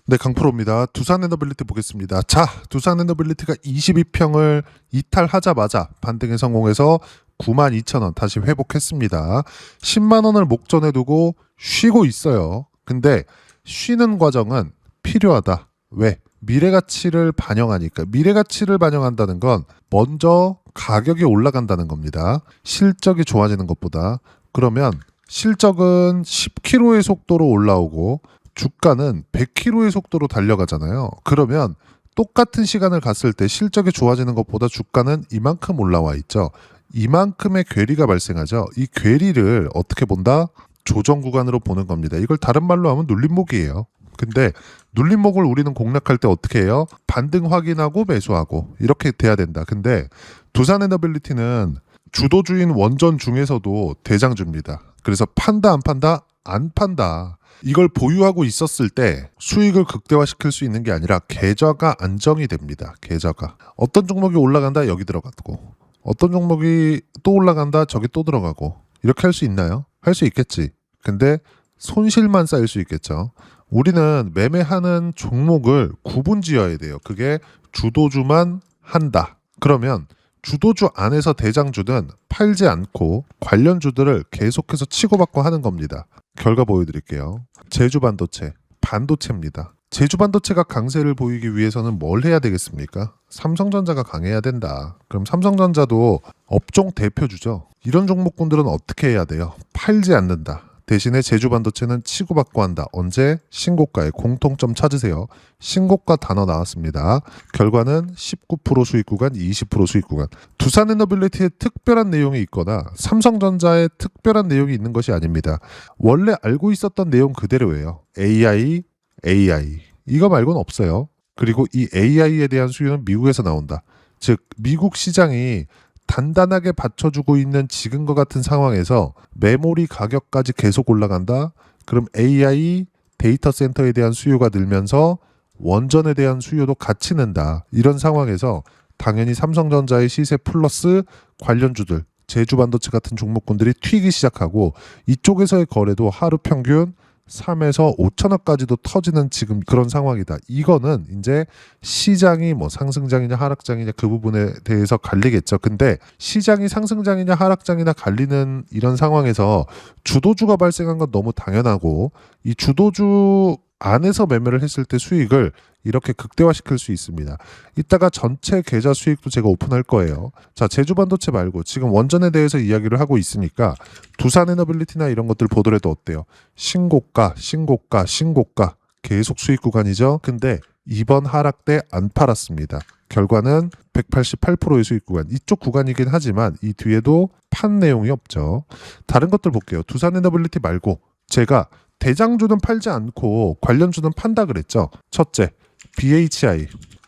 네, 강프로입니다. 두산 에너빌리티 보겠습니다. 자, 두산 에너빌리티가 22평을 이탈하자마자 반등에 성공해서 92,000원 다시 회복했습니다. 10만 원을 목전에 두고 쉬고 있어요. 근데 쉬는 과정은 필요하다. 왜? 미래가치를 반영하니까. 미래가치를 반영한다는 건 먼저 가격이 올라간다는 겁니다. 실적이 좋아지는 것보다. 그러면 실적은 10km의 속도로 올라오고 주가는 100km의 속도로 달려가잖아요. 그러면 똑같은 시간을 갔을 때 실적이 좋아지는 것보다 주가는 이만큼 올라와 있죠. 이만큼의 괴리가 발생하죠. 이 괴리를 어떻게 본다? 조정 구간으로 보는 겁니다. 이걸 다른 말로 하면 눌림목이에요. 근데 눌림목을 우리는 공략할 때 어떻게 해요? 반등 확인하고 매수하고 이렇게 돼야 된다. 근데 두산 에너빌리티는 주도주인 원전 중에서도 대장주입니다. 그래서 판다 안 판다? 안 판다. 이걸 보유하고 있었을 때 수익을 극대화시킬 수 있는 게 아니라 계좌가 안정이 됩니다. 계좌가. 어떤 종목이 올라간다 여기 들어가고 어떤 종목이 또 올라간다 저기 또 들어가고 이렇게 할 수 있나요? 할 수 있겠지. 근데 손실만 쌓일 수 있겠죠. 우리는 매매하는 종목을 구분 지어야 돼요. 그게 주도주만 한다. 그러면 주도주 안에서 대장주는 팔지 않고 관련주들을 계속해서 치고받고 하는 겁니다. 결과 보여드릴게요. 제주반도체, 반도체입니다. 제주반도체가 강세를 보이기 위해서는 뭘 해야 되겠습니까? 삼성전자가 강해야 된다. 그럼 삼성전자도 업종 대표주죠. 이런 종목군들은 어떻게 해야 돼요? 팔지 않는다. 대신에 제주반도체는 치고받고 한다. 언제? 신고가에 공통점 찾으세요. 신고가 단어 나왔습니다. 결과는 19% 수익 구간, 20% 수익 구간. 두산에너빌리티에 특별한 내용이 있거나 삼성전자에 특별한 내용이 있는 것이 아닙니다. 원래 알고 있었던 내용 그대로예요. AI. 이거 말고는 없어요. 그리고 이 AI에 대한 수요는 미국에서 나온다. 즉 미국 시장이 단단하게 받쳐주고 있는 지금과 같은 상황에서 메모리 가격까지 계속 올라간다. 그럼 AI 데이터 센터에 대한 수요가 늘면서 원전에 대한 수요도 같이 는다. 이런 상황에서 당연히 삼성전자의 시세 플러스 관련주들, 제주반도체 같은 종목군들이 튀기 시작하고 이쪽에서의 거래도 하루 평균 3에서 5천원까지도 터지는 지금 그런 상황이다. 이거는 이제 시장이 뭐 상승장이냐 하락장이냐 그 부분에 대해서 갈리겠죠. 근데 시장이 상승장이냐 하락장이냐 갈리는 이런 상황에서 주도주가 발생한 건 너무 당연하고 이 주도주 안에서 매매를 했을 때 수익을 이렇게 극대화시킬 수 있습니다. 이따가 전체 계좌 수익도 제가 오픈할 거예요. 자, 제주반도체 말고 지금 원전에 대해서 이야기를 하고 있으니까 두산에너빌리티나 이런 것들 보더라도 어때요? 신고가 계속 수익 구간이죠. 근데 이번 하락 때 안 팔았습니다. 결과는 188%의 수익 구간. 이쪽 구간이긴 하지만 이 뒤에도 판 내용이 없죠. 다른 것들 볼게요. 두산에너빌리티 말고 제가 대장주는 팔지 않고 관련주는 판다 그랬죠. 첫째, BHI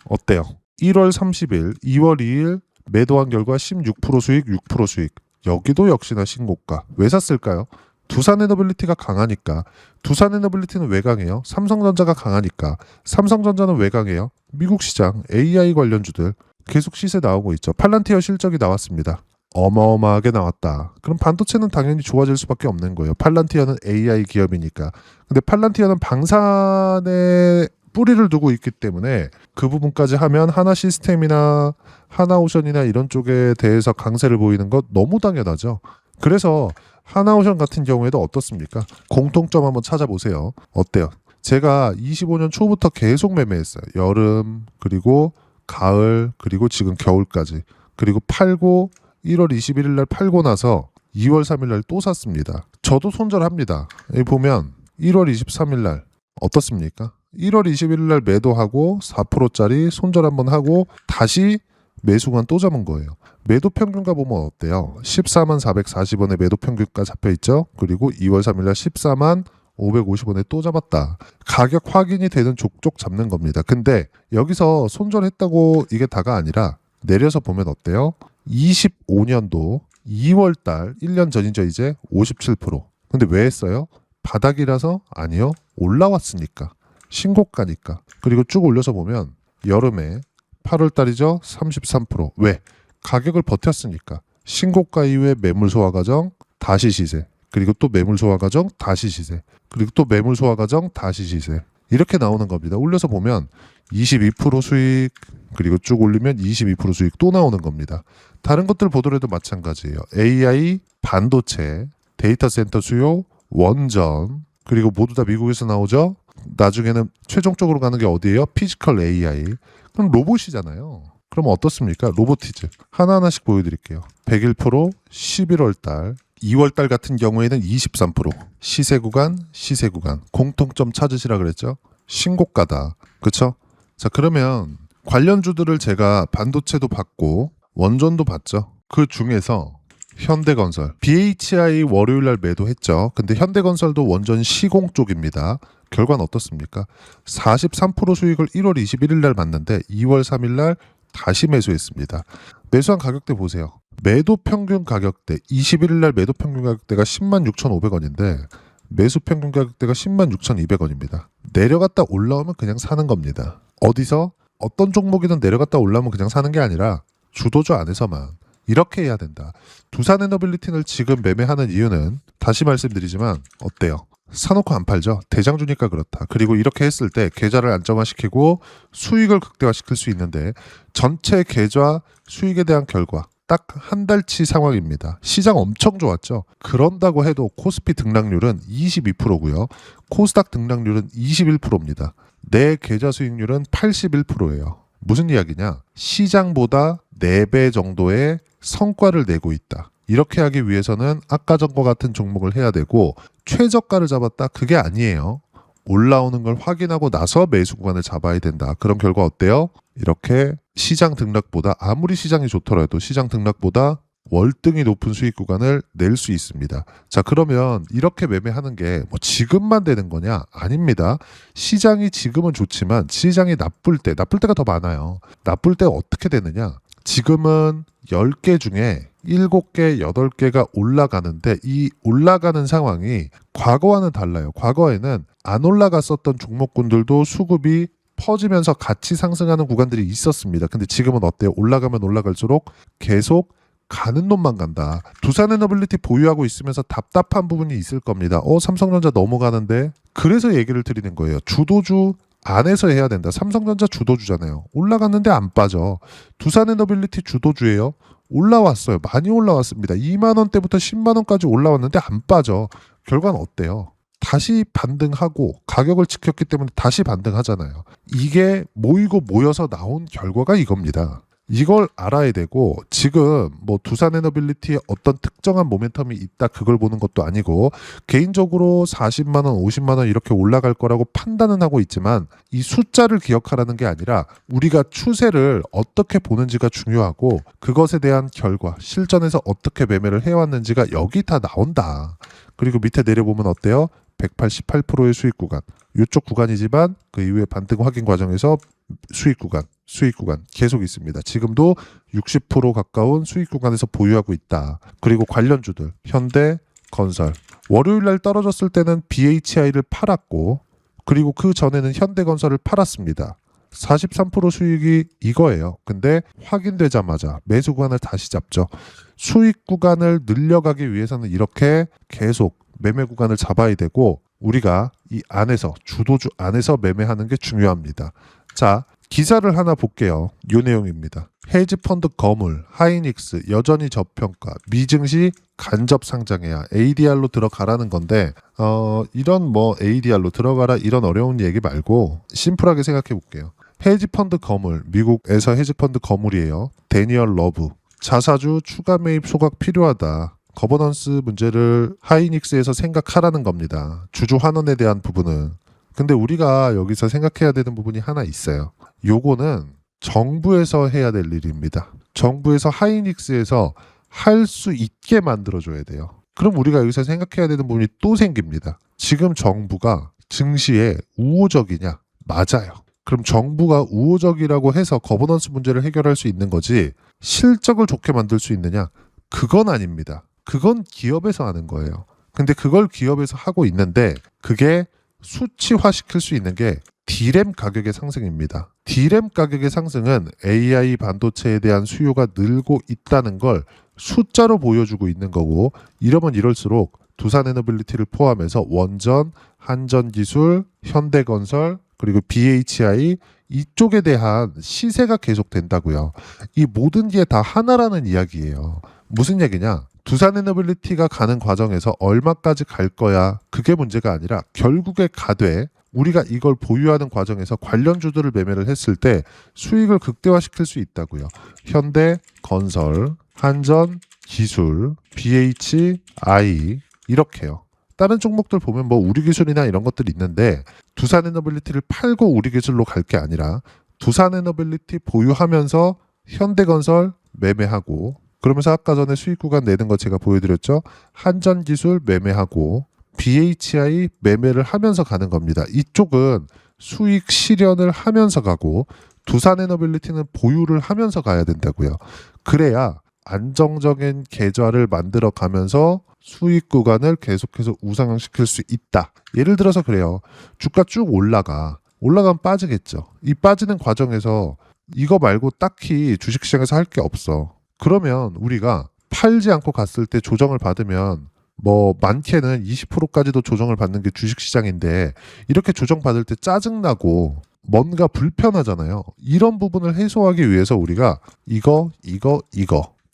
어때요? 1월 30일, 2월 2일 매도한 결과 16% 수익, 6% 수익. 여기도 역시나 신고가. 왜 샀을까요? 두산에너빌리티가 강하니까. 두산에너빌리티는 왜 강해요? 삼성전자가 강하니까. 삼성전자는 왜 강해요? 미국 시장, AI 관련주들 계속 시세 나오고 있죠. 팔란티어 실적이 나왔습니다. 어마어마하게 나왔다. 그럼 반도체는 당연히 좋아질 수밖에 없는 거예요. 팔란티어는 AI 기업이니까. 근데 팔란티어는 방산에 뿌리를 두고 있기 때문에 그 부분까지 하면 하나 시스템이나 하나오션이나 이런 쪽에 대해서 강세를 보이는 것 너무 당연하죠. 그래서 하나오션 같은 경우에도 어떻습니까? 공통점 한번 찾아보세요. 어때요? 제가 25년 초부터 계속 매매했어요. 여름, 그리고 가을, 그리고 지금 겨울까지. 그리고 팔고 1월 21일 날 팔고 나서 2월 3일 날 또 샀습니다. 저도 손절합니다. 여기 보면 1월 23일 날 어떻습니까? 1월 21일 날 매도하고 4%짜리 손절 한번 하고 다시 매수관 또 잡은 거예요. 매도 평균가 보면 어때요? 14만 440원에 매도 평균가 잡혀있죠? 그리고 2월 3일 날 14만 550원에 또 잡았다. 가격 확인이 되는 족족 잡는 겁니다. 근데 여기서 손절했다고 이게 다가 아니라 내려서 보면 어때요? 25년도 2월달 1년 전이죠. 이제 57%. 근데 왜 했어요? 바닥이라서? 아니요. 올라왔으니까. 신고가니까. 그리고 쭉 올려서 보면 여름에 8월달이죠. 33%. 왜? 가격을 버텼으니까. 신고가 이후에 매물 소화 과정 다시 시세. 그리고 또 매물 소화 과정 다시 시세. 그리고 또 매물 소화 과정 다시 시세. 이렇게 나오는 겁니다. 올려서 보면 22% 수익, 그리고 쭉 올리면 22% 수익 또 나오는 겁니다. 다른 것들 보더라도 마찬가지예요. AI, 반도체, 데이터 센터 수요, 원전, 그리고 모두 다 미국에서 나오죠. 나중에는 최종적으로 가는 게 어디예요? 피지컬 AI. 그럼 로봇이잖아요. 그럼 어떻습니까? 로보티즈. 하나하나씩 보여드릴게요. 101%, 11월 달, 2월 달 같은 경우에는 23%. 시세 구간, 시세 구간. 공통점 찾으시라 그랬죠? 신고가다. 그쵸? 자, 그러면 관련주들을 제가 반도체도 봤고 원전도 봤죠. 그 중에서 현대건설, BHI 월요일날 매도했죠. 근데 현대건설도 원전 시공 쪽입니다. 결과는 어떻습니까? 43% 수익을 1월 21일날 봤는데 2월 3일날 다시 매수했습니다. 매수한 가격대 보세요. 매도 평균 가격대 21일날 매도 평균 가격대가 106,500원인데 매수 평균 가격대가 106,200원입니다. 내려갔다 올라오면 그냥 사는 겁니다. 어디서? 어떤 종목이든 내려갔다 올라오면 그냥 사는 게 아니라 주도주 안에서만 이렇게 해야 된다. 두산에너빌리티를 지금 매매하는 이유는 다시 말씀드리지만 어때요? 사놓고 안 팔죠. 대장주니까 그렇다. 그리고 이렇게 했을 때 계좌를 안정화시키고 수익을 극대화시킬 수 있는데 전체 계좌 수익에 대한 결과 딱 한 달치 상황입니다. 시장 엄청 좋았죠. 그런다고 해도 코스피 등락률은 22%고요. 코스닥 등락률은 21%입니다. 내 계좌 수익률은 81%예요. 무슨 이야기냐? 시장보다 4배 정도의 성과를 내고 있다. 이렇게 하기 위해서는 아까 전과 같은 종목을 해야 되고 최저가를 잡았다. 그게 아니에요. 올라오는 걸 확인하고 나서 매수 구간을 잡아야 된다. 그런 결과 어때요? 이렇게 시장 등락보다 아무리 시장이 좋더라도 시장 등락보다 월등히 높은 수익 구간을 낼 수 있습니다. 자, 그러면 이렇게 매매하는 게 뭐 지금만 되는 거냐? 아닙니다. 시장이 지금은 좋지만 시장이 나쁠 때가 더 많아요. 나쁠 때 어떻게 되느냐? 지금은 10개 중에 7개, 8개가 올라가는데 이 올라가는 상황이 과거와는 달라요. 과거에는 안 올라갔었던 종목군들도 수급이 퍼지면서 같이 상승하는 구간들이 있었습니다. 근데 지금은 어때요? 올라가면 올라갈수록 계속 가는 놈만 간다. 두산에너빌리티 보유하고 있으면서 답답한 부분이 있을 겁니다. 삼성전자 넘어가는데? 그래서 얘기를 드리는 거예요. 주도주 안에서 해야 된다. 삼성전자 주도주잖아요. 올라갔는데 안 빠져. 두산에너빌리티 주도주예요. 올라왔어요. 많이 올라왔습니다. 2만 원대부터 10만 원까지 올라왔는데 안 빠져. 결과는 어때요? 다시 반등하고 가격을 지켰기 때문에 다시 반등하잖아요. 이게 모이고 모여서 나온 결과가 이겁니다. 이걸 알아야 되고 지금 뭐 두산에너빌리티에 어떤 특정한 모멘텀이 있다 그걸 보는 것도 아니고 개인적으로 40만 원, 50만 원 이렇게 올라갈 거라고 판단은 하고 있지만 이 숫자를 기억하라는 게 아니라 우리가 추세를 어떻게 보는지가 중요하고 그것에 대한 결과, 실전에서 어떻게 매매를 해왔는지가 여기 다 나온다. 그리고 밑에 내려보면 어때요? 188%의 수익 구간. 이쪽 구간이지만 그 이후에 반등 확인 과정에서 수익 구간 계속 있습니다. 지금도 60% 가까운 수익 구간에서 보유하고 있다. 그리고 관련주들 현대, 건설. 월요일 날 떨어졌을 때는 BHI를 팔았고 그리고 그 전에는 현대건설을 팔았습니다. 43% 수익이 이거예요. 근데 확인되자마자 매수 구간을 다시 잡죠. 수익 구간을 늘려가기 위해서는 이렇게 계속 매매 구간을 잡아야 되고 우리가 이 안에서 주도주 안에서 매매하는 게 중요합니다. 자, 기사를 하나 볼게요. 이 내용입니다. 헤지펀드 거물, 하이닉스 여전히 저평가, 미증시 간접 상장해야 ADR로 들어가라는 건데 이런 뭐 ADR로 들어가라 이런 어려운 얘기 말고 심플하게 생각해 볼게요. 헤지펀드 거물, 미국에서 헤지펀드 거물이에요. 데니얼 러브, 자사주 추가 매입 소각 필요하다. 거버넌스 문제를 하이닉스에서 생각하라는 겁니다. 주주 환원에 대한 부분은. 근데 우리가 여기서 생각해야 되는 부분이 하나 있어요. 요거는 정부에서 해야 될 일입니다. 정부에서 하이닉스에서 할 수 있게 만들어줘야 돼요. 그럼 우리가 여기서 생각해야 되는 부분이 또 생깁니다. 지금 정부가 증시에 우호적이냐? 맞아요. 그럼 정부가 우호적이라고 해서 거버넌스 문제를 해결할 수 있는 거지 실적을 좋게 만들 수 있느냐? 그건 아닙니다. 그건 기업에서 하는 거예요. 근데 그걸 기업에서 하고 있는데 그게 수치화시킬 수 있는 게 D램 가격의 상승입니다. D램 가격의 상승은 AI 반도체에 대한 수요가 늘고 있다는 걸 숫자로 보여주고 있는 거고 이러면 이럴수록 두산에너빌리티를 포함해서 원전, 한전기술, 현대건설, 그리고 BHI 이쪽에 대한 시세가 계속된다고요. 이 모든 게 다 하나라는 이야기예요. 무슨 얘기냐? 두산에너빌리티가 가는 과정에서 얼마까지 갈 거야? 그게 문제가 아니라 결국에 가되 우리가 이걸 보유하는 과정에서 관련주들을 매매를 했을 때 수익을 극대화시킬 수 있다고요. 현대건설, 한전기술, BHI 이렇게요. 다른 종목들 보면 뭐 우리기술이나 이런 것들이 있는데 두산에너빌리티를 팔고 우리기술로 갈 게 아니라 두산에너빌리티 보유하면서 현대건설 매매하고 그러면서 아까 전에 수익 구간 내는 거 제가 보여드렸죠. 한전기술 매매하고 BHI 매매를 하면서 가는 겁니다. 이쪽은 수익 실현을 하면서 가고 두산에너빌리티는 보유를 하면서 가야 된다고요. 그래야 안정적인 계좌를 만들어 가면서 수익 구간을 계속해서 우상향시킬 수 있다. 예를 들어서 그래요. 주가 쭉 올라가면 빠지겠죠. 이 빠지는 과정에서 이거 말고 딱히 주식시장에서 할 게 없어. 그러면 우리가 팔지 않고 갔을 때 조정을 받으면 뭐 많게는 20%까지도 조정을 받는 게 주식시장인데 이렇게 조정받을 때 짜증나고 뭔가 불편하잖아요. 이런 부분을 해소하기 위해서 우리가 이거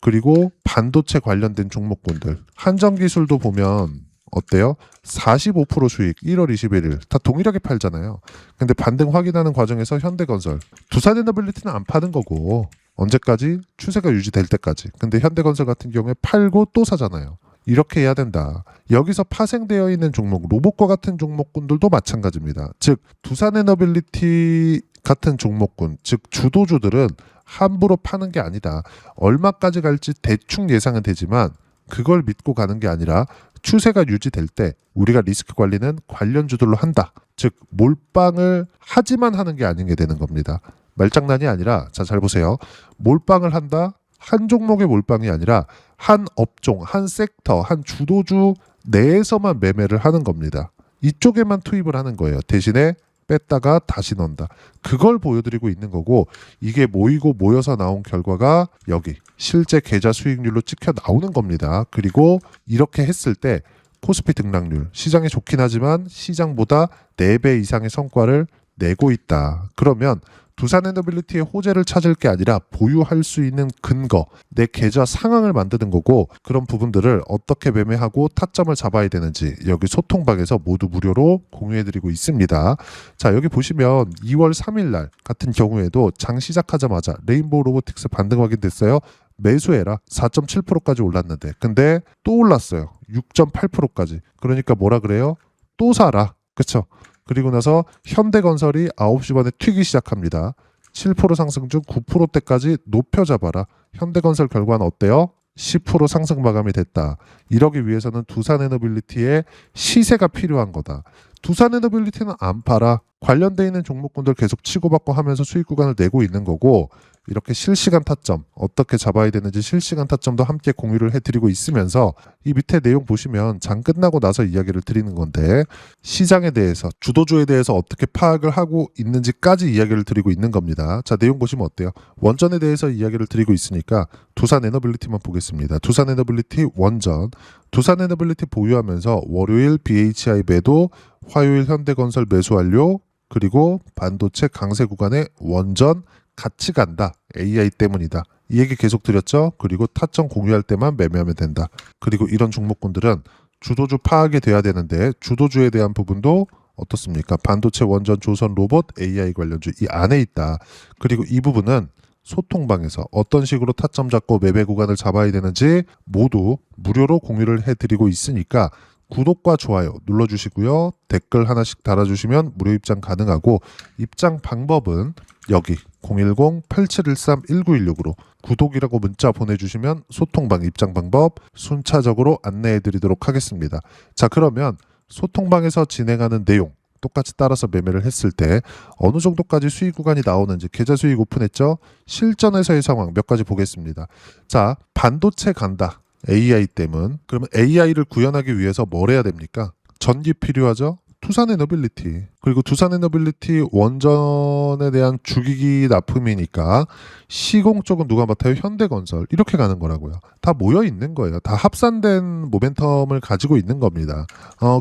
그리고 반도체 관련된 종목군들 한전기술도 보면 어때요? 45% 수익 1월 21일 다 동일하게 팔잖아요. 근데 반등 확인하는 과정에서 현대건설 두산에너빌리티는 안 파는 거고 언제까지? 추세가 유지될 때까지. 근데 현대건설 같은 경우에 팔고 또 사잖아요. 이렇게 해야 된다. 여기서 파생되어 있는 종목, 로봇과 같은 종목군들도 마찬가지입니다. 즉 두산에너빌리티 같은 종목군, 즉 주도주들은 함부로 파는 게 아니다. 얼마까지 갈지 대충 예상은 되지만 그걸 믿고 가는 게 아니라 추세가 유지될 때 우리가 리스크 관리는 관련주들로 한다. 즉 몰빵을 하지만 하는 게 아닌 게 되는 겁니다. 말장난이 아니라 자 잘 보세요. 몰빵을 한다. 한 종목의 몰빵이 아니라 한 업종, 한 섹터, 한 주도주 내에서만 매매를 하는 겁니다. 이쪽에만 투입을 하는 거예요. 대신에 뺐다가 다시 넣는다. 그걸 보여드리고 있는 거고 이게 모이고 모여서 나온 결과가 여기 실제 계좌 수익률로 찍혀 나오는 겁니다. 그리고 이렇게 했을 때 코스피 등락률 시장에 좋긴 하지만 시장보다 4배 이상의 성과를 내고 있다. 그러면 두산에너빌리티의 호재를 찾을 게 아니라 보유할 수 있는 근거, 내 계좌 상황을 만드는 거고 그런 부분들을 어떻게 매매하고 타점을 잡아야 되는지 여기 소통방에서 모두 무료로 공유해드리고 있습니다. 자 여기 보시면 2월 3일 날 같은 경우에도 장 시작하자마자 레인보우 로보틱스 반등 확인됐어요. 매수해라 4.7%까지 올랐는데 근데 또 올랐어요. 6.8%까지. 그러니까 뭐라 그래요? 또 사라. 그쵸? 그리고 나서 현대건설이 9시 반에 튀기 시작합니다. 7% 상승 중 9%대까지 높여 잡아라. 현대건설 결과는 어때요? 10% 상승 마감이 됐다. 이러기 위해서는 두산에너빌리티의 시세가 필요한 거다. 두산에너빌리티는 안 팔아. 관련돼 있는 종목군들 계속 치고받고 하면서 수익 구간을 내고 있는 거고 이렇게 실시간 타점 어떻게 잡아야 되는지 실시간 타점도 함께 공유를 해드리고 있으면서 이 밑에 내용 보시면 장 끝나고 나서 이야기를 드리는 건데 시장에 대해서 주도주에 대해서 어떻게 파악을 하고 있는지까지 이야기를 드리고 있는 겁니다. 자 내용 보시면 어때요? 원전에 대해서 이야기를 드리고 있으니까 두산에너빌리티만 보겠습니다. 두산에너빌리티 원전 두산에너빌리티 보유하면서 월요일 BHI 매도 화요일 현대건설 매수 완료 그리고 반도체 강세 구간에 원전 같이 간다. AI 때문이다. 이 얘기 계속 드렸죠. 그리고 타점 공유할 때만 매매하면 된다. 그리고 이런 종목군들은 주도주 파악이 돼야 되는데 주도주에 대한 부분도 어떻습니까? 반도체 원전 조선 로봇 AI 관련주 이 안에 있다. 그리고 이 부분은 소통방에서 어떤 식으로 타점 잡고 매매 구간을 잡아야 되는지 모두 무료로 공유를 해드리고 있으니까 구독과 좋아요 눌러주시고요. 댓글 하나씩 달아주시면 무료 입장 가능하고 입장 방법은 여기 010-8713-1916으로 구독이라고 문자 보내주시면 소통방 입장 방법 순차적으로 안내해드리도록 하겠습니다. 자 그러면 소통방에서 진행하는 내용 똑같이 따라서 매매를 했을 때 어느 정도까지 수익 구간이 나오는지 계좌 수익 오픈했죠? 실전에서의 상황 몇 가지 보겠습니다. 자 반도체 간다. AI 때문. 그러면 AI를 구현하기 위해서 뭘 해야 됩니까? 전기 필요하죠? 두산에너빌리티. 그리고 두산에너빌리티 원전에 대한 주기기 납품이니까 시공 쪽은 누가 맡아요? 현대건설. 이렇게 가는 거라고요. 다 모여 있는 거예요. 다 합산된 모멘텀을 가지고 있는 겁니다.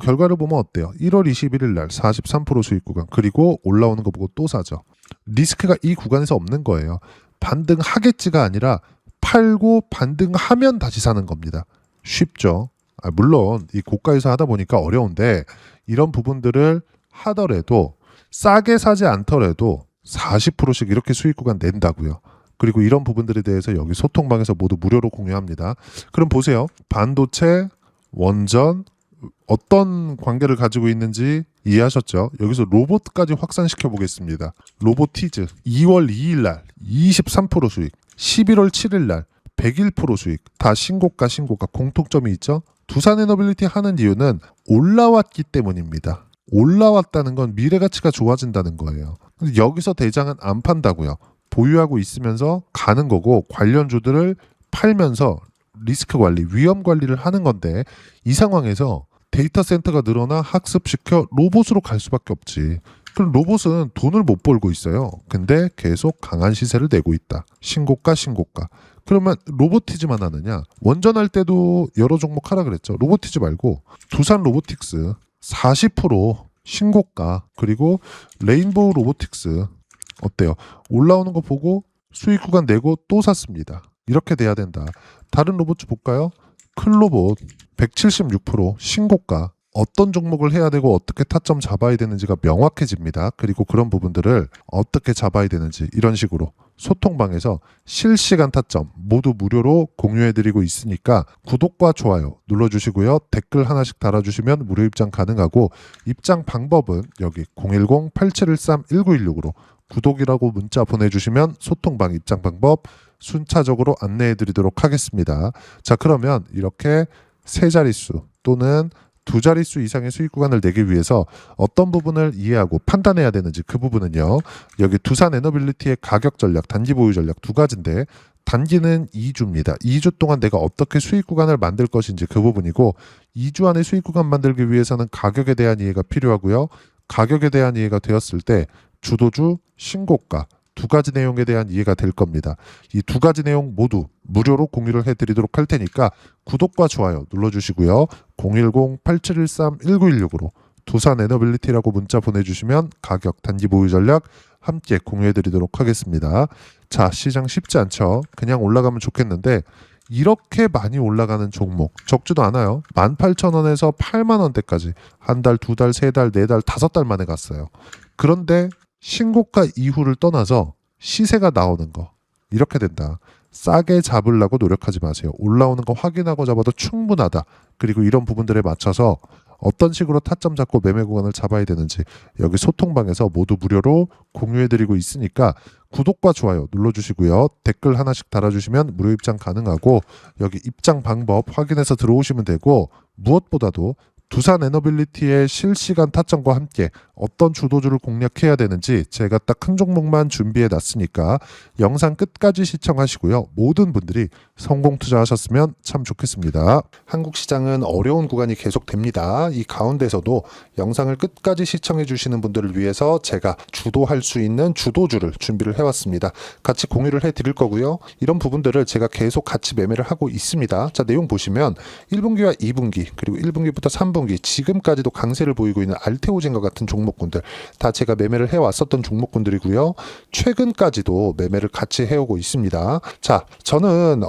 결과를 보면 어때요? 1월 21일 날 43% 수익 구간. 그리고 올라오는 거 보고 또 사죠. 리스크가 이 구간에서 없는 거예요. 반등하겠지가 아니라 팔고 반등하면 다시 사는 겁니다. 쉽죠. 물론 이 고가에서 하다 보니까 어려운데 이런 부분들을 하더라도 싸게 사지 않더라도 40%씩 이렇게 수익 구간 낸다고요. 그리고 이런 부분들에 대해서 여기 소통방에서 모두 무료로 공유합니다. 그럼 보세요. 반도체, 원전 어떤 관계를 가지고 있는지 이해하셨죠? 여기서 로봇까지 확산시켜 보겠습니다. 로보티즈 2월 2일 날 23% 수익, 11월 7일 날 101% 수익. 다 신고가 공통점이 있죠? 두산에너빌리티 하는 이유는 올라왔기 때문입니다. 올라왔다는 건 미래 가치가 좋아진다는 거예요. 근데 여기서 대장은 안 판다고요. 보유하고 있으면서 가는 거고 관련주들을 팔면서 리스크 관리, 위험 관리를 하는 건데 이 상황에서 데이터 센터가 늘어나 학습시켜 로봇으로 갈 수밖에 없지. 그럼 로봇은 돈을 못 벌고 있어요. 근데 계속 강한 시세를 내고 있다. 신고가. 그러면 로보티즈만 하느냐? 원전할 때도 여러 종목 하라 그랬죠. 로보티즈 말고 두산 로보틱스 40% 신고가, 그리고 레인보우 로보틱스 어때요? 올라오는 거 보고 수익 구간 내고 또 샀습니다. 이렇게 돼야 된다. 다른 로봇주 볼까요? 클로봇 176% 신고가. 어떤 종목을 해야 되고 어떻게 타점 잡아야 되는지가 명확해집니다. 그리고 그런 부분들을 어떻게 잡아야 되는지 이런 식으로 소통방에서 실시간 타점 모두 무료로 공유해드리고 있으니까 구독과 좋아요 눌러주시고요. 댓글 하나씩 달아주시면 무료 입장 가능하고 입장 방법은 여기 010-8713-1916으로 구독이라고 문자 보내주시면 소통방 입장 방법 순차적으로 안내해드리도록 하겠습니다. 자, 그러면 이렇게 세 자릿수 또는 두 자릿수 이상의 수익 구간을 내기 위해서 어떤 부분을 이해하고 판단해야 되는지 그 부분은요. 여기 두산에너빌리티의 가격 전략, 단기 보유 전략 두 가지인데 단기는 2주입니다. 2주 동안 내가 어떻게 수익 구간을 만들 것인지 그 부분이고 2주 안에 수익 구간 만들기 위해서는 가격에 대한 이해가 필요하고요. 가격에 대한 이해가 되었을 때 주도주, 신고가 두 가지 내용에 대한 이해가 될 겁니다. 이 두 가지 내용 모두 무료로 공유를 해드리도록 할 테니까 구독과 좋아요 눌러주시고요. 010-8713-1916으로 두산에너빌리티라고 문자 보내주시면 가격, 단기 보유 전략 함께 공유해드리도록 하겠습니다. 자, 시장 쉽지 않죠? 그냥 올라가면 좋겠는데 이렇게 많이 올라가는 종목 적지도 않아요. 18,000원에서 80,000원대까지 한 달, 두 달, 세 달, 네 달, 다섯 달 만에 갔어요. 그런데 신고가 이후를 떠나서 시세가 나오는 거 이렇게 된다. 싸게 잡으려고 노력하지 마세요. 올라오는 거 확인하고 잡아도 충분하다. 그리고 이런 부분들에 맞춰서 어떤 식으로 타점 잡고 매매 구간을 잡아야 되는지 여기 소통방에서 모두 무료로 공유해드리고 있으니까 구독과 좋아요 눌러주시고요. 댓글 하나씩 달아주시면 무료 입장 가능하고 여기 입장 방법 확인해서 들어오시면 되고 무엇보다도 두산에너빌리티의 실시간 타점과 함께 어떤 주도주를 공략해야 되는지 제가 딱 한 종목만 준비해 놨으니까 영상 끝까지 시청하시고요. 모든 분들이 성공 투자하셨으면 참 좋겠습니다. 한국 시장은 어려운 구간이 계속됩니다. 이 가운데서도 영상을 끝까지 시청해 주시는 분들을 위해서 제가 주도할 수 있는 주도주를 준비를 해왔습니다. 같이 공유를 해드릴 거고요. 이런 부분들을 제가 계속 같이 매매를 하고 있습니다. 자, 내용 보시면 1분기와 2분기 그리고 1분기부터 3분기 지금까지도 강세를 보이고 있는 알테오젠과 같은 종목군들 다 제가 매매를 해왔었던 종목군들이고요. 최근까지도 매매를 같이 해오고 있습니다. 자, 저는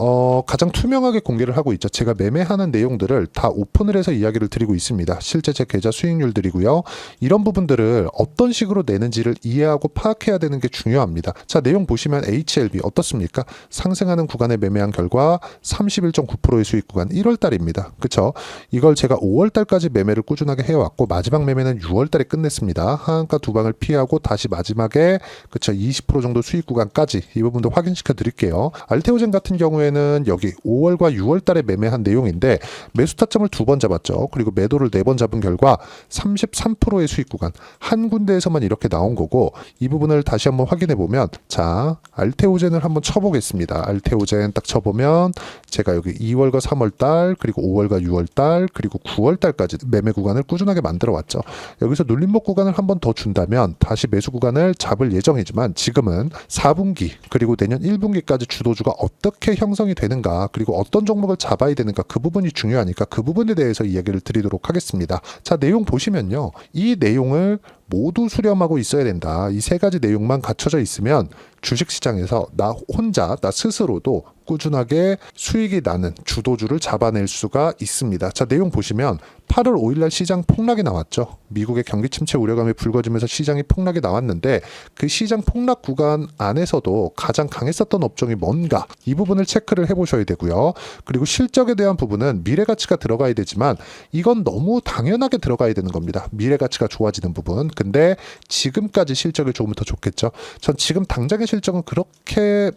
가장 투명하게 공개를 하고 있죠. 제가 매매하는 내용들을 다 오픈을 해서 이야기를 드리고 있습니다. 실제 제 계좌 수익률들이고요. 이런 부분들을 어떤 식으로 내는지를 이해하고 파악해야 되는 게 중요합니다. 자, 내용 보시면 HLB 어떻습니까? 상승하는 구간에 매매한 결과 31.9%의 수익 구간 1월달입니다. 그쵸? 이걸 제가 5월달까지 매매를 꾸준하게 해왔고 마지막 매매는 6월달에 끝냈습니다. 하한가 두 방을 피하고 다시 마지막에 그쵸 20% 정도 수익 구간까지 이 부분도 확인시켜 드릴게요. 알테오젠 같은 경우에는 여기 5월과 6월달에 매매한 내용인데 매수 타점을 두 번 잡았죠. 그리고 매도를 네 번 잡은 결과 33%의 수익 구간 한 군데에서만 이렇게 나온 거고 이 부분을 다시 한번 확인해 보면 자 알테오젠을 한번 쳐보겠습니다. 알테오젠 딱 쳐보면 제가 여기 2월과 3월달 그리고 5월과 6월달 그리고 9월달까지 지금까지 매매 구간을 꾸준하게 만들어 왔죠. 여기서 눌림목 구간을 한 번 더 준다면 다시 매수 구간을 잡을 예정이지만 지금은 4분기 그리고 내년 1분기까지 주도주가 어떻게 형성이 되는가, 그리고 어떤 종목을 잡아야 되는가, 그 부분이 중요하니까 그 부분에 대해서 이야기를 드리도록 하겠습니다. 자, 내용 보시면요. 이 내용을 모두 수렴하고 있어야 된다. 이 세 가지 내용만 갖춰져 있으면 주식시장에서 나 혼자, 나 스스로도 꾸준하게 수익이 나는 주도주를 잡아낼 수가 있습니다. 자, 내용 보시면 8월 5일날 시장 폭락이 나왔죠. 미국의 경기 침체 우려감이 불거지면서 시장이 폭락이 나왔는데 그 시장 폭락 구간 안에서도 가장 강했었던 업종이 뭔가, 이 부분을 체크를 해보셔야 되고요. 그리고 실적에 대한 부분은 미래가치가 들어가야 되지만 이건 너무 당연하게 들어가야 되는 겁니다. 미래가치가 좋아지는 부분. 근데 지금까지 실적이 조금 더 좋겠죠. 전 지금 당장의 실적은 그렇게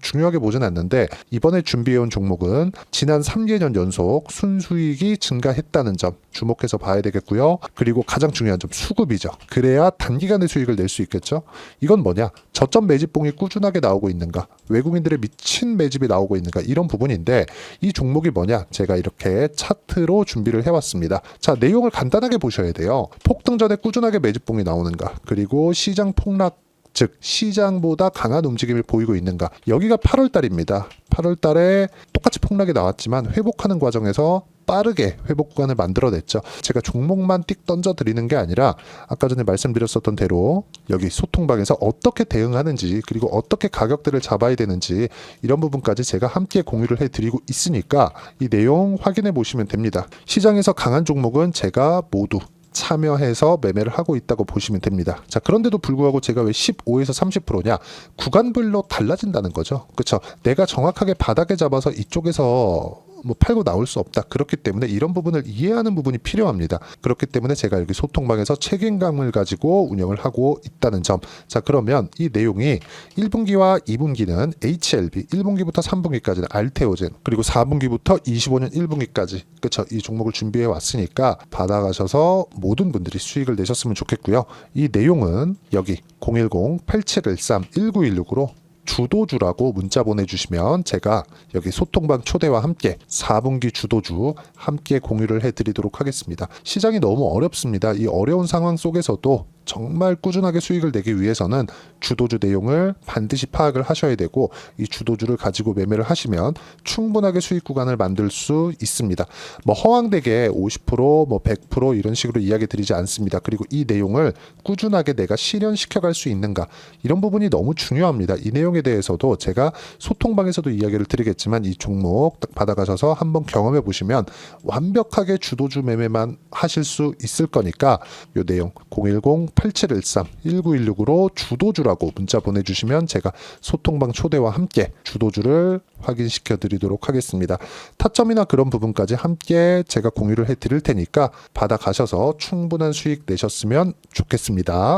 중요하게 보진 않는데 이번에 준비해온 종목은 지난 3개년 연속 순수익이 증가했다는 점 주목해서 봐야 되겠고요. 그리고 가장 중요한 점, 수급이죠. 그래야 단기간에 수익을 낼 수 있겠죠. 이건 뭐냐? 저점 매집봉이 꾸준하게 나오고 있는가, 외국인들의 미친 매집이 나오고 있는가, 이런 부분인데 이 종목이 뭐냐? 제가 이렇게 차트로 준비를 해왔습니다. 자, 내용을 간단하게 보셔야 돼요. 폭등 전에 꾸준하게 매집봉이 나오는가, 그리고 시장 폭락, 즉 시장보다 강한 움직임을 보이고 있는가. 여기가 8월 달입니다. 8월 달에 똑같이 폭락이 나왔지만 회복하는 과정에서 빠르게 회복 구간을 만들어냈죠. 제가 종목만 띡 던져 드리는 게 아니라 아까 전에 말씀드렸었던 대로 여기 소통방에서 어떻게 대응하는지, 그리고 어떻게 가격대를 잡아야 되는지, 이런 부분까지 제가 함께 공유를 해드리고 있으니까 이 내용 확인해 보시면 됩니다. 시장에서 강한 종목은 제가 모두 참여해서 매매를 하고 있다고 보시면 됩니다. 자, 그런데도 불구하고 제가 왜 15에서 30%냐? 구간별로 달라진다는 거죠. 그렇죠? 내가 정확하게 바닥에 잡아서 이쪽에서 팔고 나올 수 없다. 그렇기 때문에 이런 부분을 이해하는 부분이 필요합니다. 그렇기 때문에 제가 여기 소통방에서 책임감을 가지고 운영을 하고 있다는 점. 자, 그러면 이 내용이 1분기와 2분기는 HLB, 1분기부터 3분기까지는 알테오젠, 그리고 4분기부터 25년 1분기까지, 그렇죠? 이 종목을 준비해 왔으니까 받아가셔서 모든 분들이 수익을 내셨으면 좋겠고요. 이 내용은 여기 010-8713-1916으로 주도주라고 문자 보내주시면 제가 여기 소통방 초대와 함께 4분기 주도주 함께 공유를 해드리도록 하겠습니다. 시장이 너무 어렵습니다. 이 어려운 상황 속에서도 정말 꾸준하게 수익을 내기 위해서는 주도주 내용을 반드시 파악을 하셔야 되고, 이 주도주를 가지고 매매를 하시면 충분하게 수익 구간을 만들 수 있습니다. 허황되게 50%, 100% 이런 식으로 이야기 드리지 않습니다. 그리고 이 내용을 꾸준하게 내가 실현시켜 갈 수 있는가, 이런 부분이 너무 중요합니다. 이 내용에 대해서도 제가 소통방에서도 이야기를 드리겠지만 이 종목 딱 받아가셔서 한번 경험해 보시면 완벽하게 주도주 매매만 하실 수 있을 거니까 이 내용 010-8713-1916으로 주도주라고 문자 보내주시면 제가 소통방 초대와 함께 주도주를 확인시켜 드리도록 하겠습니다. 타점이나 그런 부분까지 함께 제가 공유를 해 드릴 테니까 받아가셔서 충분한 수익 내셨으면 좋겠습니다.